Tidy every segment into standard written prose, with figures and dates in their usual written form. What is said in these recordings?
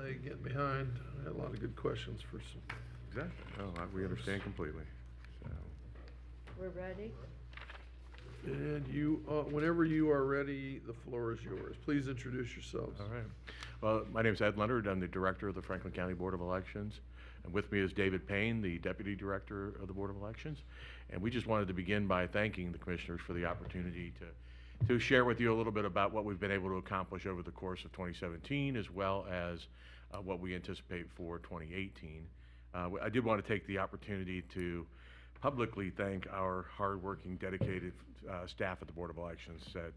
delay getting behind. I had a lot of good questions for some. Exactly. No, we understand completely. So, We're ready? And you, whenever you are ready, the floor is yours. Please introduce yourselves. all right. Well, my name is Ed Leonard. I'm the Director of the Franklin County Board of Elections. And with me is David Payne, the Deputy Director of the Board of Elections. And we just wanted to begin by thanking the commissioners for the opportunity to share with you a little bit about what we've been able to accomplish over the course of 2017, as well as what we anticipate for 2018. I did want to take the opportunity to publicly thank our hardworking, dedicated staff at the Board of Elections that,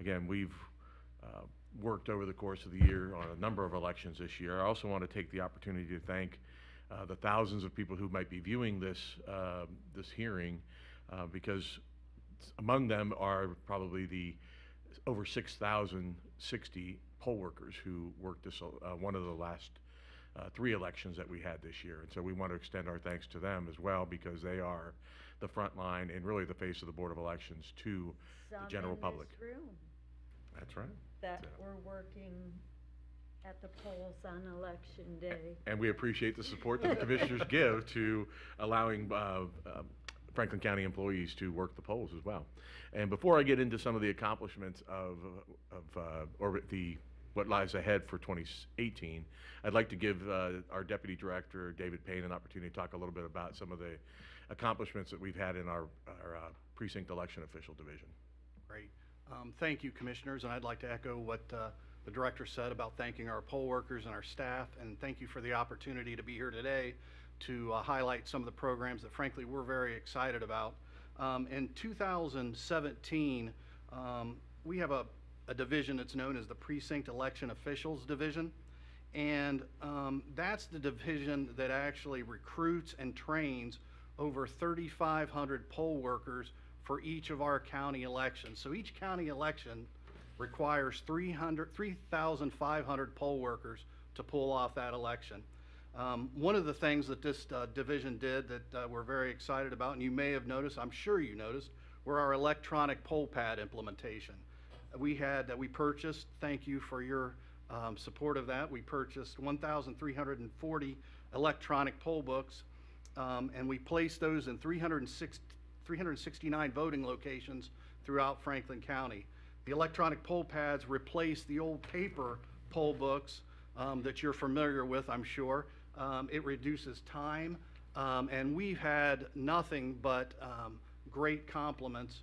again, we've worked over the course of the year on a number of elections this year. I also want to take the opportunity to thank the thousands of people who might be viewing this hearing, because among them are probably the over 6,060 poll workers who worked this one of the last 3 elections that we had this year. And so we want to extend our thanks to them as well, because they are the front line and really the face of the Board of Elections to the general public. Some in this room That's right. that were working at the polls on election day. And we appreciate the support that the commissioners give to allowing Franklin County employees to work the polls as well. And before I get into some of the accomplishments of what lies ahead for 2018, I'd like to give our Deputy Director, David Payne, an opportunity to talk a little bit about some of the accomplishments that we've had in our precinct election official division. Great. Thank you, Commissioners, and I'd like to echo what the Director said about thanking our poll workers and our staff, and thank you for the opportunity to be here today to highlight some of the programs that, frankly, we're very excited about. In 2017, we have a division that's known as the Precinct Election Officials Division, and that's the division that actually recruits and trains over 3,500 poll workers for each of our county elections. So each county election requires 3,500 poll workers to pull off that election. One of the things that this division did that we're very excited about, and you may have noticed, I'm sure you noticed, were our electronic poll pad implementation. We purchased, thank you for your support of that, we purchased 1,340 electronic poll books, and we placed those in 369 voting locations throughout Franklin County. The electronic poll pads replaced the old paper poll books that you're familiar with, I'm sure. It reduces time, and we've had nothing but great compliments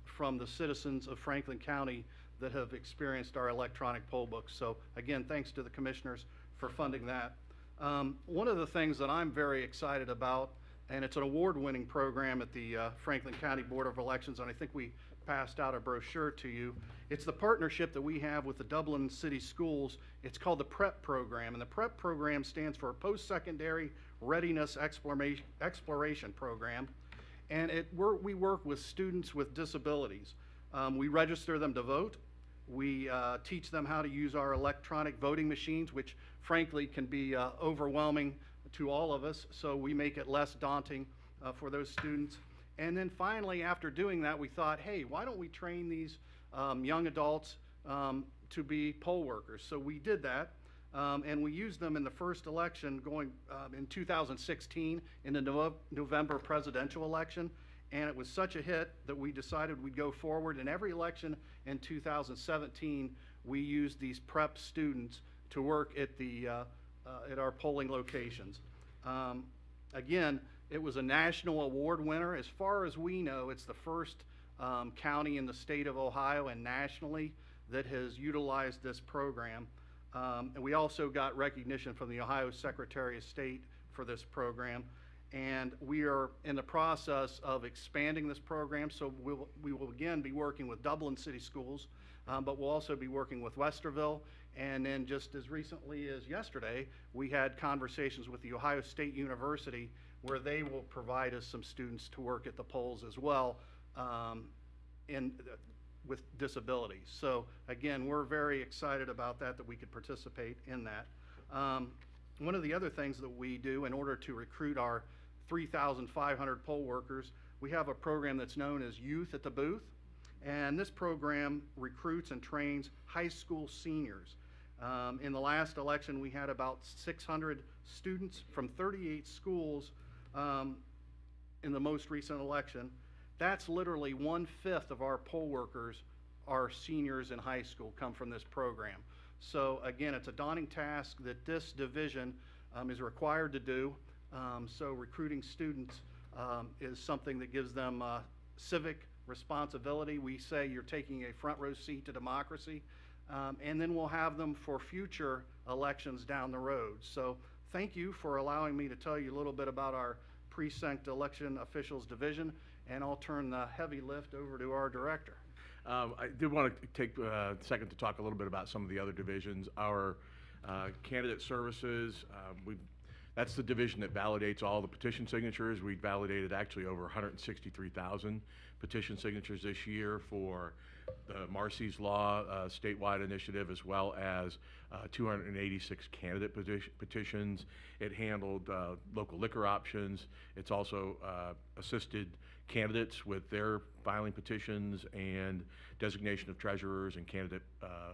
from the citizens of Franklin County that have experienced our electronic poll books. So again, thanks to the commissioners for funding that. One of the things that I'm very excited about, and it's an award-winning program at the Franklin County Board of Elections, and I think we passed out a brochure to you. It's the partnership that we have with the Dublin City Schools. It's called the PREP program, and the PREP program stands for Post-Secondary Readiness Exploration Program, and we work with students with disabilities. We register them to vote. We teach them how to use our electronic voting machines, which frankly can be overwhelming to all of us, so we make it less daunting for those students. And then finally, after doing that, we thought, hey, why don't we train these young adults to be poll workers? So we did that, and we used them in the first election going in 2016 in the November presidential election. And it was such a hit that we decided we'd go forward. In every election in 2017, we used these PREP students to work at our polling locations. Again, it was a national award winner. As far as we know, it's the first county in the state of Ohio and nationally that has utilized this program. And we also got recognition from the Ohio Secretary of State for this program. And we are in the process of expanding this program, so we will again be working with Dublin City Schools, but we'll also be working with Westerville. And then just as recently as yesterday, we had conversations with the Ohio State University where they will provide us some students to work at the polls as well with disabilities. So again, we're very excited about that we could participate in that. One of the other things that we do in order to recruit our 3,500 poll workers, we have a program that's known as Youth at the Booth, and this program recruits and trains high school seniors. In the last election, we had about 600 students from 38 schools in the most recent election. That's literally 1/5 of our poll workers are seniors in high school, come from this program. So again, it's a daunting task that this division is required to do. So recruiting students is something that gives them civic responsibility. We say you're taking a front row seat to democracy, and then we'll have them for future elections down the road. So thank you for allowing me to tell you a little bit about our Precinct Election Officials Division, and I'll turn the heavy lift over to our director. I did want to take a second to talk a little bit about some of the other divisions. Our candidate services, that's the division that validates all the petition signatures. We validated actually over 163,000 petition signatures this year for the Marcy's Law statewide initiative, as well as 286 candidate petitions. It handled local liquor options. It's also assisted candidates with their filing petitions and designation of treasurers and candidate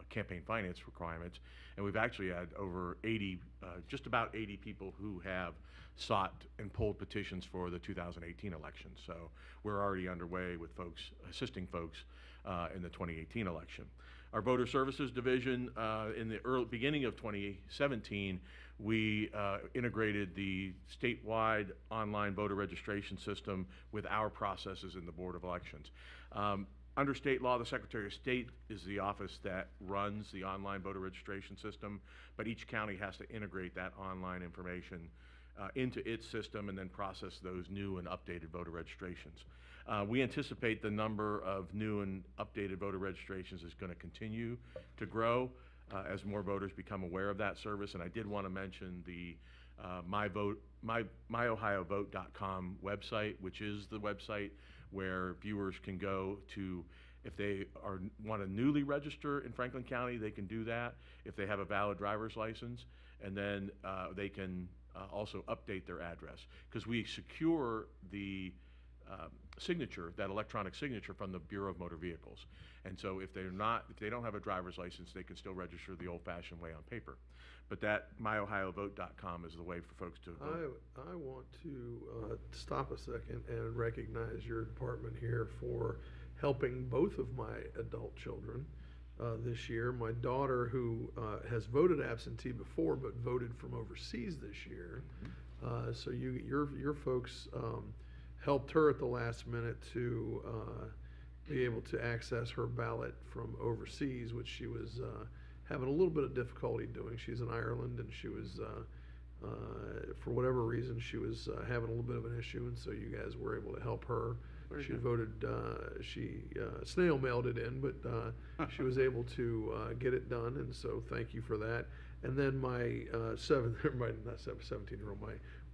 campaign finance requirements. And we've actually had over 80, just about 80 people who have sought and pulled petitions for the 2018 election. So we're already underway with folks, assisting folks in the 2018 election. Our voter services division, in the beginning of 2017, we integrated the statewide online voter registration system with our processes in the Board of Elections. Under state law, the Secretary of State is the office that runs the online voter registration system, but each county has to integrate that online information into its system and then process those new and updated voter registrations. We anticipate the number of new and updated voter registrations is going to continue to grow as more voters become aware of that service. And I did want to mention the myohiovote.com website, which is the website where viewers can go to, if they want to newly register in Franklin County, they can do that if they have a valid driver's license, and then they can also update their address, because we secure the signature, that electronic signature, from the Bureau of Motor Vehicles. And so if they don't have a driver's license, they can still register the old-fashioned way on paper. But that myohiovote.com is the way for folks to vote. I want to stop a second and recognize your department here for helping both of my adult children this year. My daughter, who has voted absentee before but voted from overseas this year, so your folks helped her at the last minute to be able to access her ballot from overseas, which she was having a little bit of difficulty doing. She's in Ireland, and she was, for whatever reason, she was having a little bit of an issue, and so you guys were able to help her. She voted, she snail mailed it in, but she was able to get it done, and so thank you for that. And then my 17-year-old,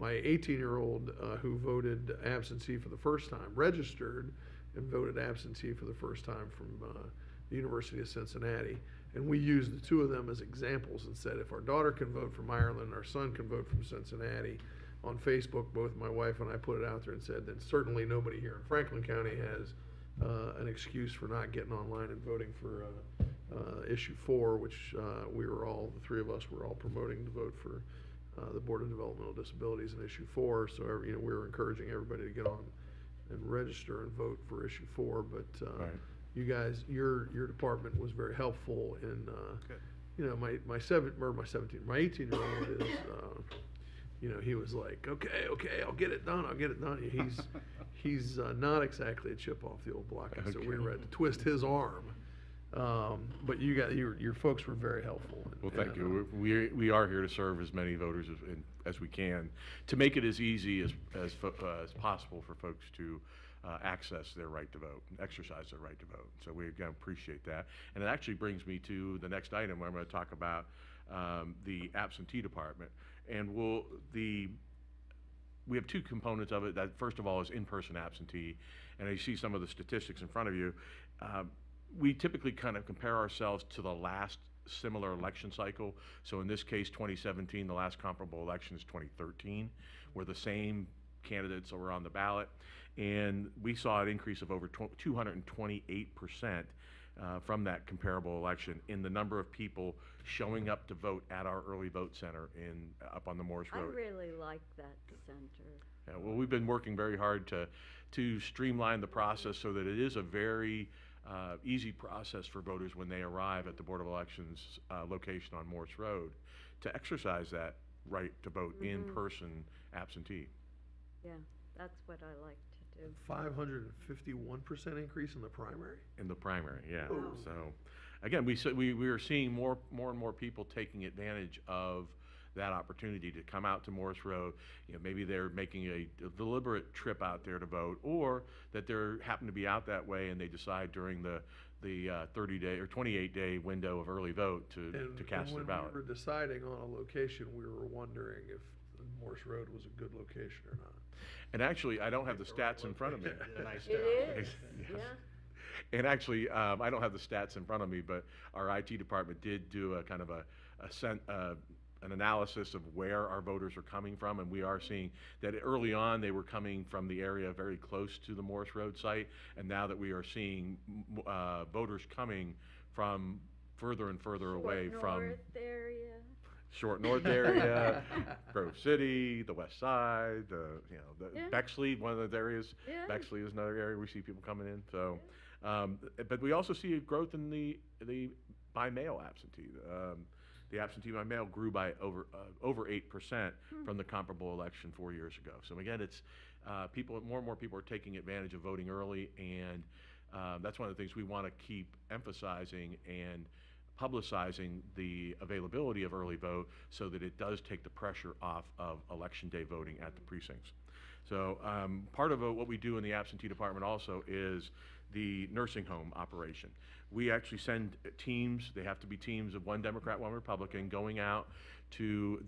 my 18-year-old who voted absentee for the first time, registered and voted absentee for the first time from the University of Cincinnati. And we used the two of them as examples and said, if our daughter can vote from Ireland, our son can vote from Cincinnati. On Facebook, both my wife and I put it out there and said that certainly nobody here in Franklin County has an excuse for not getting online and voting for issue 4, which the three of us were all promoting to vote for the Board of Developmental Disabilities in issue 4. So we were encouraging everybody to get on and register and vote for issue 4. But you guys, your department was very helpful in my 18-year-old is. He was like, okay, I'll get it done. He's not exactly a chip off the old block, and so we had to twist his arm. But your folks were very helpful. Well, thank you. We are here to serve as many voters as we can, to make it as easy as possible for folks to access their right to vote, and exercise their right to vote. So we again appreciate that. And it actually brings me to the next item, where I'm going to talk about the absentee department. And we have two components of it. That first of all is in-person absentee, and you see some of the statistics in front of you. We typically kind of compare ourselves to the last similar election cycle. So in this case, 2017, the last comparable election is 2013, where the same candidates were on the ballot, and we saw an increase of over 228% from that comparable election in the number of people showing up to vote at our early vote center up on the Morris I Road. really like that center. Yeah, well, we've been working very hard to streamline the process so that it is a very easy process for voters when they arrive at the Board of Elections location on Morse Road to exercise that right to vote in person absentee. Yeah, that's what I like to do. 551% increase in the primary? In the primary, yeah. Wow. So, again, we are seeing more and more people taking advantage of that opportunity to come out to Morris Road. You know, maybe they're making a deliberate trip out there to vote, or that they're happen to be out that way and they decide during the 30-day or 28-day window of early vote to cast their ballot. When we were deciding on a location, we were wondering if Morse Road was a good location or not. And actually, I don't have the stats in front of me. Nice It is, Yes. yeah. And actually, I don't have the stats in front of me, but our IT department did do a kind of an analysis of where our voters are coming from, and we are seeing that early on they were coming from the area very close to the Morris Road site, and now that we are seeing voters coming from further and further away from North area. Short North area, Grove City, the West Side, Yeah. Bexley, one of those areas. Yeah. Bexley is another area we see people coming in. So, but we also see a growth in the by mail absentee. The absentee by mail grew by over 8% from the comparable election 4 years ago. So again, it's more and more people are taking advantage of voting early, and that's one of the things we want to keep emphasizing and publicizing the availability of early vote so that it does take the pressure off of election day voting at the precincts. So part of what we do in the absentee department also is the nursing home operation. We actually send teams, they have to be teams of one Democrat, one Republican, going out to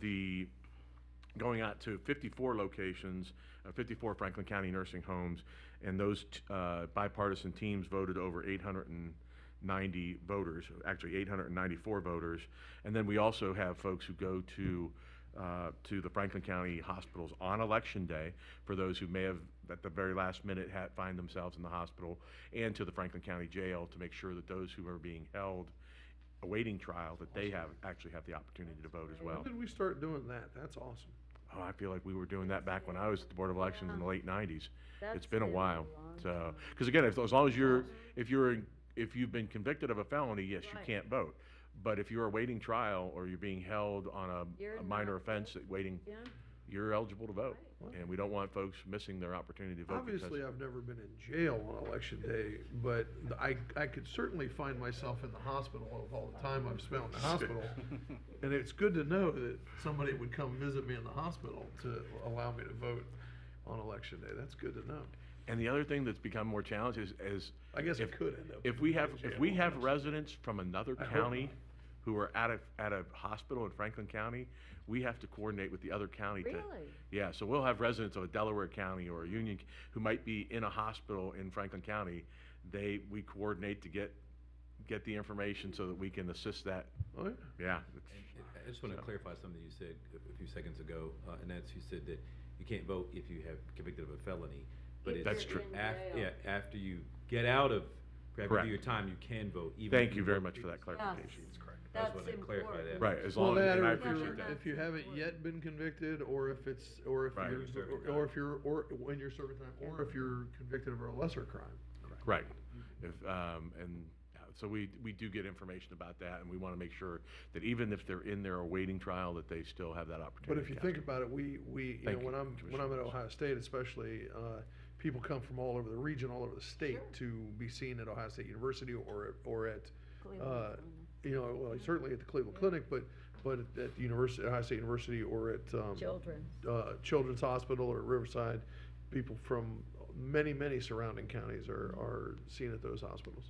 54 locations, 54 Franklin County nursing homes, and those bipartisan teams voted over 890 voters, actually 894 voters. And then we also have folks who go to the Franklin County hospitals on election day for those who may have at the very last minute find themselves in the hospital, and to the Franklin County jail to make sure that those who are being held awaiting trial, that they actually have the opportunity to vote as well. When did we start doing that? That's awesome. Oh, I feel like we were doing that back when I was at the Board of Elections in the late 90s. That's It's been a been a while. long So, time. because again, as long as if you've been convicted of a felony, yes, you Right. can't vote. But if you're awaiting trial or you're being held on You're a minor not offense waiting, Yeah. you're eligible to vote. Right. And we don't want folks missing their opportunity to vote. Obviously, I've never been in jail on election day, but I could certainly find myself in the hospital of all the time I've spent in the hospital. And it's good to know that somebody would come visit me in the hospital to allow me to vote on election day. That's good to know. And the other thing that's become more challenging is I guess it could end up. if we have in jail. residents from another I hope county not. who are at a hospital in Franklin County, we have to coordinate with the other county to. Really? Yeah, so we'll have residents of a Delaware County or a Union who might be in a hospital in Franklin County. We coordinate to get the information so that we can assist that. Oh, yeah. Yeah. I just want to clarify something you said a few seconds ago, and that's you said that you can't vote if you have convicted of a felony. But If it's That's true. you're in jail. after you get out of, after Correct. your time, you can vote. Even Thank if you very vote much for that previously. clarification. Yes. That's correct. I That's just wanted to clarify important. that. Right, as Well, long as, that, and I or if appreciate you're, that. if you haven't yet been convicted, or if it's, or if Right. you're, When you're serving or if you're, or when you're serving time, or if you're convicted of a lesser crime. Right. So we do get information about that, and we want to make sure that even if they're in there awaiting trial, that they still have that opportunity. But if to you cast think about it, you know, Thank you, when I'm at Commissioner. Ohio State especially, people come from all over the region, all over the state to be seen at Ohio State University or at, Cleveland. you know, well, certainly at the Cleveland Clinic, but at Ohio State University or at, Children. Children's Hospital or Riverside. People from many surrounding counties are seen at those hospitals.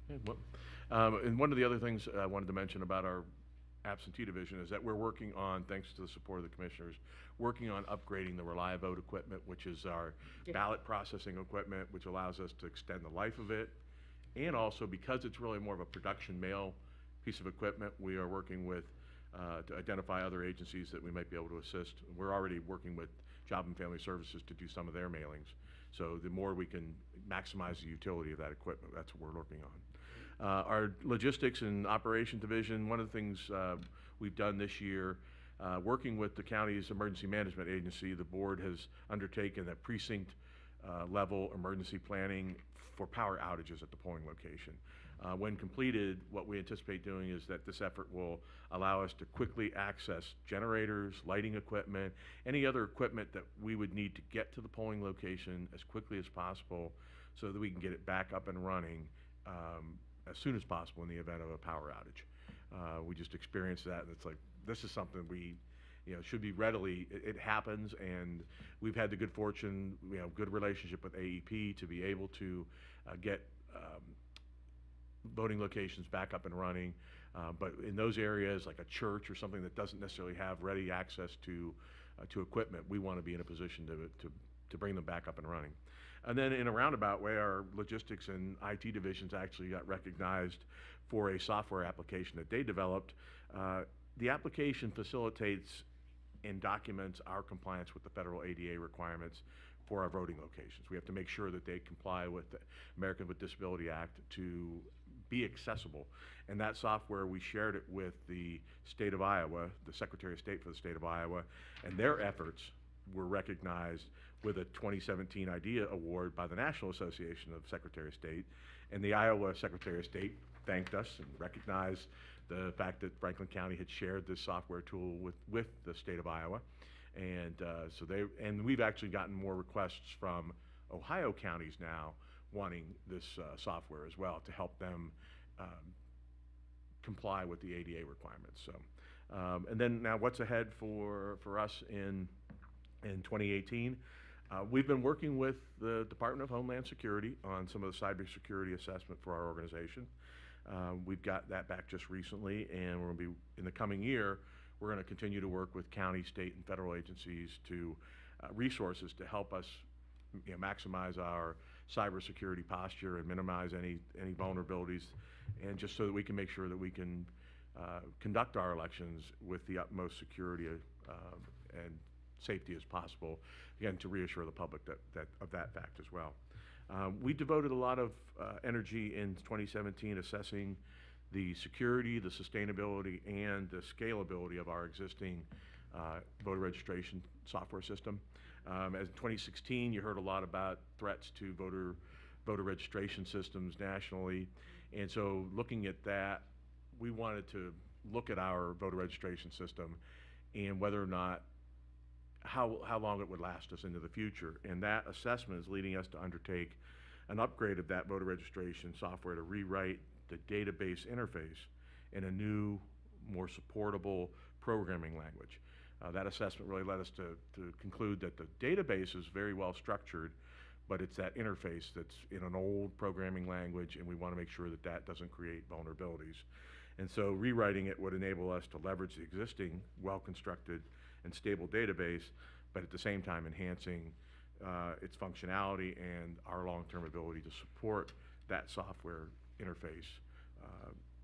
Yeah, well, and one of the other things I wanted to mention about our absentee division is that we're working on, thanks to the support of the commissioners, working on upgrading the ReliVote equipment, which is our ballot processing equipment, which allows us to extend the life of it. And also, because it's really more of a production mail piece of equipment, we are working with, to identify other agencies that we might be able to assist. We're already working with Job and Family Services to do some of their mailings. So the more we can maximize the utility of that equipment, that's what we're working on. Our logistics and operation division, one of the things we've done this year, working with the county's emergency management agency, the board has undertaken a precinct level emergency planning for power outages at the polling location. When completed, what we anticipate doing is that this effort will allow us to quickly access generators, lighting equipment, any other equipment that we would need to get to the polling location as quickly as possible so that we can get it back up and running as soon as possible in the event of a power outage. We just experienced that, and it's like, this is something we, should be readily, it happens, and we've had the good fortune, good relationship with AEP to be able to get voting locations back up and running. But in those areas, like a church or something that doesn't necessarily have ready access to equipment, we want to be in a position to bring them back up and running. And then in a roundabout way, our logistics and IT divisions actually got recognized for a software application that they developed. The application facilitates and documents our compliance with the federal ADA requirements for our voting locations. We have to make sure that they comply with the Americans with Disability Act to be accessible. And that software, we shared it with the state of Iowa, the Secretary of State for the state of Iowa, and their efforts were recognized with a 2017 IDEA award by the National Association of Secretary of State. And the Iowa Secretary of State thanked us and recognized the fact that Franklin County had shared this software tool with the state of Iowa. And and we've actually gotten more requests from Ohio counties now wanting this software as well to help them comply with the ADA requirements. So, and then now what's ahead for us in 2018? We've been working with the Department of Homeland Security on some of the cybersecurity assessment for our organization. We've got that back just recently, and we're going to be, in the coming year, we're going to continue to work with county, state, and federal agencies to resources to help us maximize our cybersecurity posture and minimize any vulnerabilities, and just so that we can make sure that we can conduct our elections with the utmost security and safety as possible, again, to reassure the public of that fact as well. We devoted a lot of energy in 2017 assessing the security, the sustainability, and the scalability of our existing voter registration software system. As in 2016, you heard a lot about threats to voter registration systems nationally. And so looking at that, we wanted to look at our voter registration system and whether or not how long it would last us into the future. And that assessment is leading us to undertake an upgrade of that voter registration software to rewrite the database interface in a new, more supportable programming language. That assessment really led us to conclude that the database is very well structured, but it's that interface that's in an old programming language, and we want to make sure that that doesn't create vulnerabilities. And so rewriting it would enable us to leverage the existing well-constructed and stable database, but at the same time enhancing its functionality and our long-term ability to support that software interface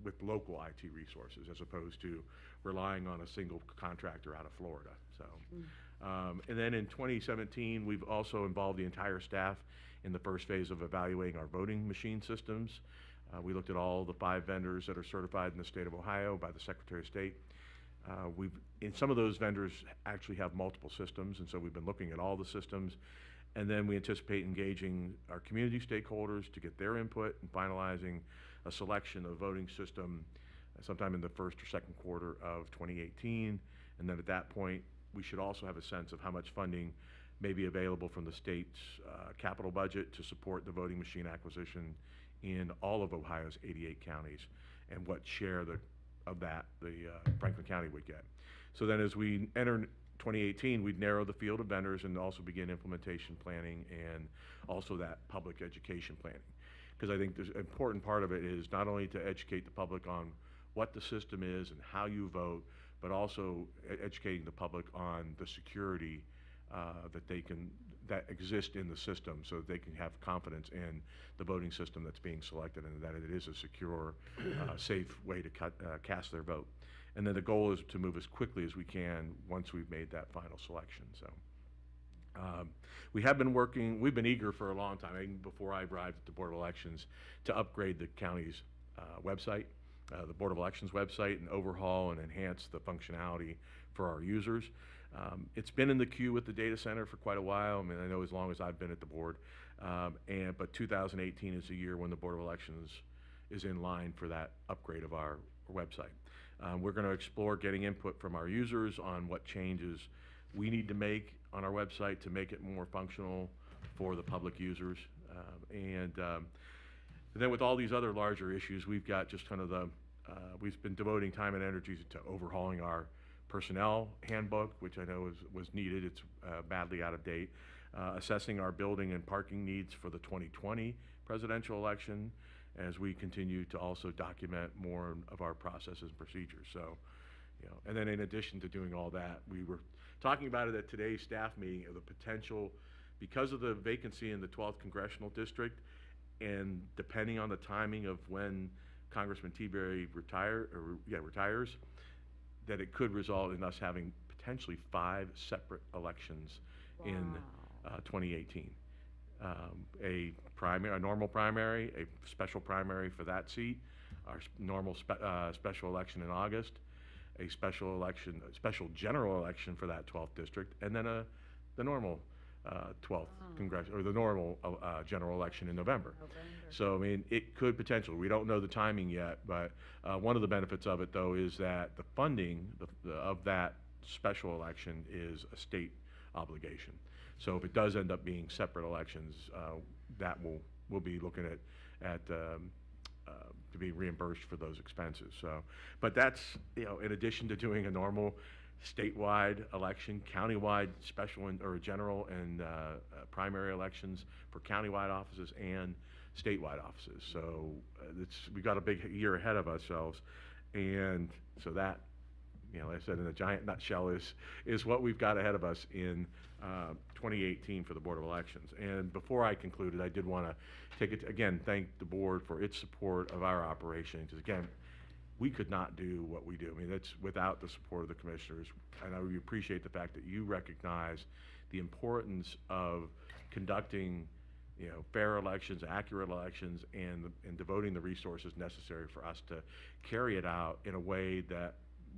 with local IT resources as opposed to relying on a single contractor out of Florida. So, and then in 2017, we've also involved the entire staff in the first phase of evaluating our voting machine systems. We looked at all the 5 vendors that are certified in the state of Ohio by the Secretary of State. In some of those vendors actually have multiple systems, and so we've been looking at all the systems. And then we anticipate engaging our community stakeholders to get their input and finalizing a selection of voting system sometime in the first or second quarter of 2018. And then at that point, we should also have a sense of how much funding may be available from the state's capital budget to support the voting machine acquisition in all of Ohio's 88 counties, and what share of that the Franklin County would get. So then as we enter 2018, we'd narrow the field of vendors and also begin implementation planning and also that public education planning. Because I think there's an important part of it is not only to educate the public on what the system is and how you vote, but also educating the public on the security that exist in the system, so that they can have confidence in the voting system that's being selected and that it is a secure, safe way to cast their vote. And then the goal is to move as quickly as we can once we've made that final selection. So we've been eager for a long time, even before I arrived at the Board of Elections, to upgrade the county's website, the Board of Elections website, and overhaul and enhance the functionality for our users. It's been in the queue with the data center for quite a while. I mean, I know as long as I've been at the board. But 2018 is the year when the Board of Elections is in line for that upgrade of our website. We're going to explore getting input from our users on what changes we need to make on our website to make it more functional for the public users. And then with all these other larger issues, we've got just kind of we've been devoting time and energy to overhauling our personnel handbook, which I know was needed. It's badly out of date. Assessing our building and parking needs for the 2020 presidential election, as we continue to also document more of our processes and procedures. So, and then in addition to doing all that, we were talking about it at today's staff meeting of the potential, because of the vacancy in the 12th congressional district, and depending on the timing of when Congressman Teaberry retires, that it could result in us having potentially 5 separate elections in 2018. A normal primary, a special primary for that seat, our normal special election in August, a special general election for that 12th district, and then the normal 12th congressional, or the normal general election in November. So, I mean, it could potentially, we don't know the timing yet, but one of the benefits of it, though, is that the funding of that special election is a state obligation. So if it does end up being separate elections, that we'll be looking at to be reimbursed for those expenses. So, but that's, in addition to doing a normal statewide election, countywide special or general and primary elections for countywide offices and statewide offices. So we've got a big year ahead of ourselves, and so that, like I said, in a giant nutshell, is what we've got ahead of us in 2018 for the Board of Elections. And before I concluded, I did want to thank the board for its support of our operation. Because again, we could not do what we do. I mean, that's without the support of the commissioners. And I really appreciate the fact that you recognize the importance of conducting, fair elections, accurate elections, and devoting the resources necessary for us to carry it out in a way that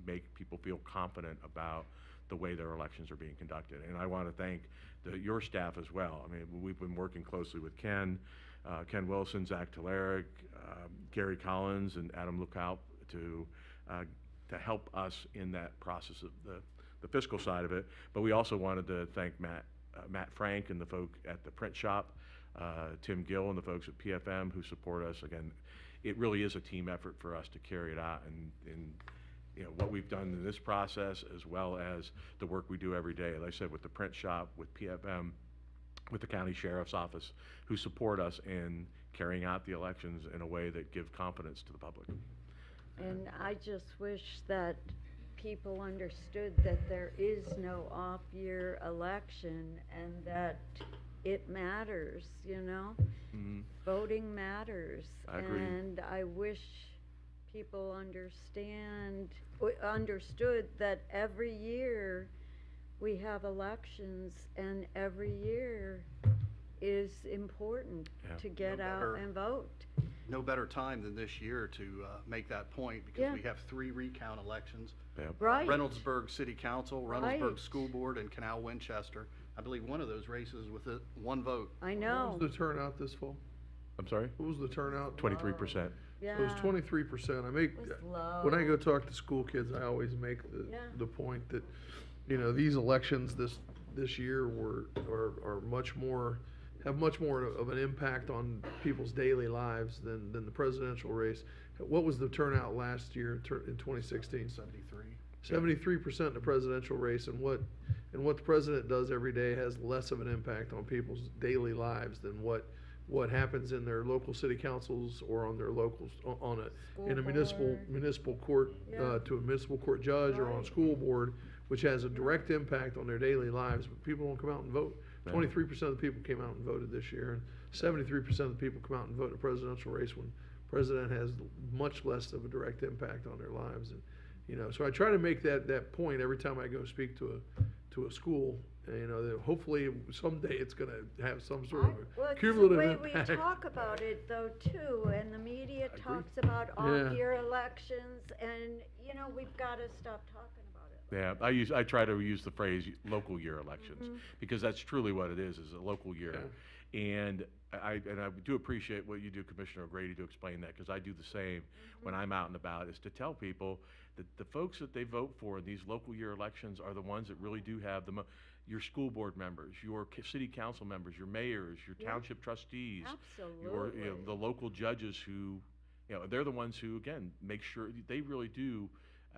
make people feel confident about the way their elections are being conducted. And I want to thank your staff as well. I mean, we've been working closely with Ken Wilson, Zach Telerik, Gary Collins, and Adam Lookout to help us in that process of the fiscal side of it. But we also wanted to thank Matt Frank and the folk at the print shop, Tim Gill and the folks at PFM who support us. Again, it really is a team effort for us to carry it out, and what we've done in this process, as well as the work we do every day, like I said, with the print shop, with PFM, with the county sheriff's office, who support us in carrying out the elections in a way that gives confidence to the public. And I just wish that people understood that there is no off-year election and that it matters, Mm-hmm. Voting matters. I agree. And I wish people understood that every year we have elections, and every year is important to get out and vote. No better time than this year to make that point, because we have 3 recount elections. Yep. Right. Reynoldsburg City Council, Reynoldsburg Right. School Board, and Canal Winchester. I believe one of those races with 1 vote. I know. What was the turnout this fall? I'm sorry? What was the turnout? 23%. Yeah. It was 23%. It was low. When I go talk to school kids, I always make the point that, these elections this year are much more, have much more of an impact on people's daily lives than the presidential race. What was the turnout last year in 2016? 73% in the presidential race, and what the president does every day has less of an impact on people's daily lives than what happens in their local city councils or on their locals in a municipal court to a municipal court judge or on a school board, which has a direct impact on their daily lives. But people don't come out and vote. 23% of the people came out and voted this year, and 73% of the people come out and vote in a presidential race when the president has much less of a direct impact on their lives. And so I try to make that point every time I go speak to a school You know, that hopefully someday it's gonna have some sort of Well, a it's the cumulative way impact. we talk about it though too, and the media agree. talks about Yeah. off-year elections, and, you know, we've gotta stop talking about it. Yeah, I try to use the phrase local year elections, because that's truly what it is a local year. And I do appreciate what you do, Commissioner O'Grady, to explain that, because I do the same when I'm out and about, is to tell people that the folks that they vote for in these local year elections are the ones that really do have your school board members, your city council members, your mayors, your Yeah. township trustees, Absolutely. the local judges who, they're the ones who, again, make sure they really do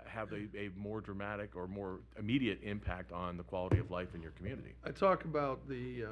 have a more dramatic or more immediate impact on the quality of life in your community. I talk about the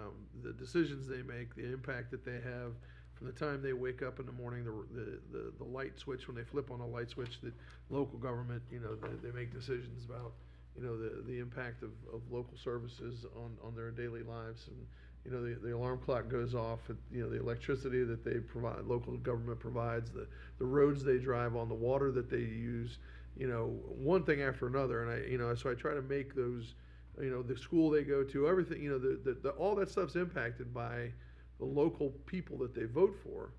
decisions they make, the impact that they have from the time they wake up in the morning, the light switch, when they flip on a light switch, that local government, you know, they make decisions about, you know, the impact of local services on their daily lives. And, you know, the alarm clock goes off, you know, the electricity that they provide, local government provides, the roads they drive on, the water that they use, you know, one thing after another. And so I try to make those, you know, the school they go to, everything, you know, all that stuff's impacted by the local people that they vote for,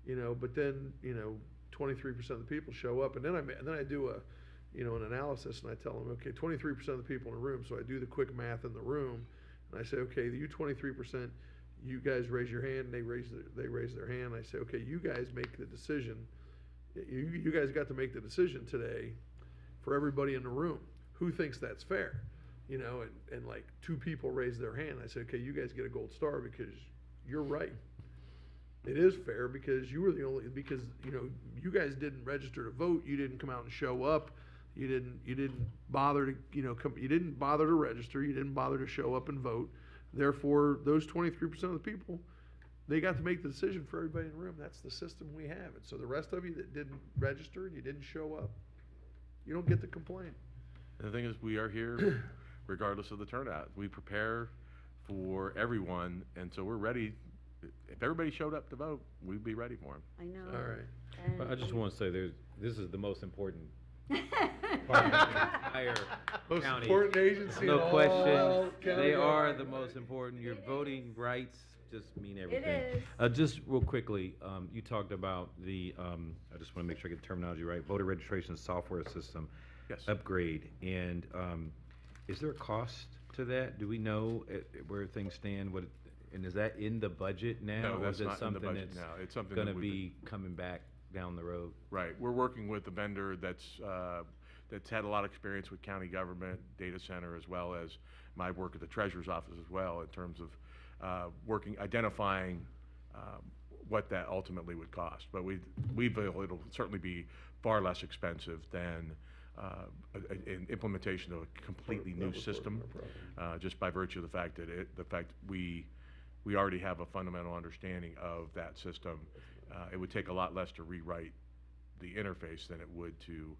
you know. But then, you know, 23% of the people show up, and then I do an analysis, and I tell them, okay, 23% of the people in the room. So I do the quick math in the room, and I say, okay, you 23%, you guys raise your hand, and they raise their hand. I say, okay, you guys make the decision. You guys got to make the decision today for everybody in the room. Who thinks that's fair? You know, and like 2 people raise their hand. I say, okay, you guys get a gold star because you're right. It is fair because you were because, you know, you guys didn't register to vote. You didn't come out and show up. You didn't bother to, you know, you didn't bother to register. You didn't bother to show up and vote. Therefore, those 23% of the people, they got to make the decision for everybody in the room. That's the system we have. And so the rest of you that didn't register and you didn't show up, you don't get to complain. And the thing is, we are here regardless of the turnout. We prepare for everyone, and so we're ready. If everybody showed up to vote, we'd be ready for them. I know. All right. And But I just want to say this is the most important part of the entire Most county. important agency No in all question, county they are government. the most important. Your voting rights just mean everything. is. Just real quickly, you talked about I just want to make sure I get the terminology right, voter registration software system Yes. upgrade. And is there a cost to that? Do we know where things stand? And is that in the budget now? No, or that's is it not in the something budget that's now. It's something going that to we've be coming back down the road? Right, we're working with a vendor that's had a lot of experience with county government, data center, as well as my work at the treasurer's office as well, in terms of identifying what that ultimately would cost. But we feel it'll certainly be far less expensive than an implementation of a completely new system, just by virtue of the fact that we already have a fundamental understanding of that system. It would take a lot less to rewrite the interface than it would to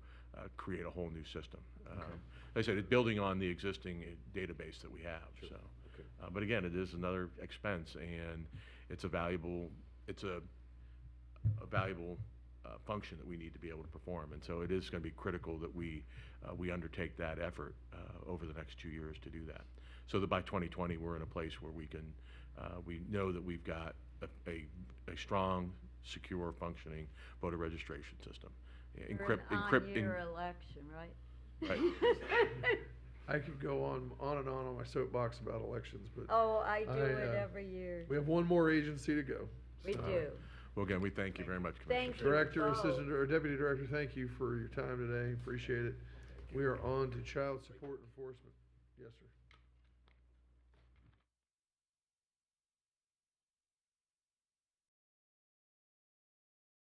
create a whole new system. Like I said, it's building on the existing database that we have. Sure. So, Okay. but again, it is another expense, and it's a valuable function that we need to be able to perform. And so it is going to be critical that we undertake that effort over the next 2 years to do that, so that by 2020 we're in a place where we know that we've got a strong, secure, functioning voter registration system. For an on-year election, right? Right. I could go on and on my soapbox about elections, but Oh, I do I, it every year. we have one more agency to go. We So, do. Well, again, we thank you very much, Commissioner. Thank you. Director, both. Assistant, or Deputy Director, thank you for your time today. Appreciate it. We are on to child support enforcement. Yes, sir.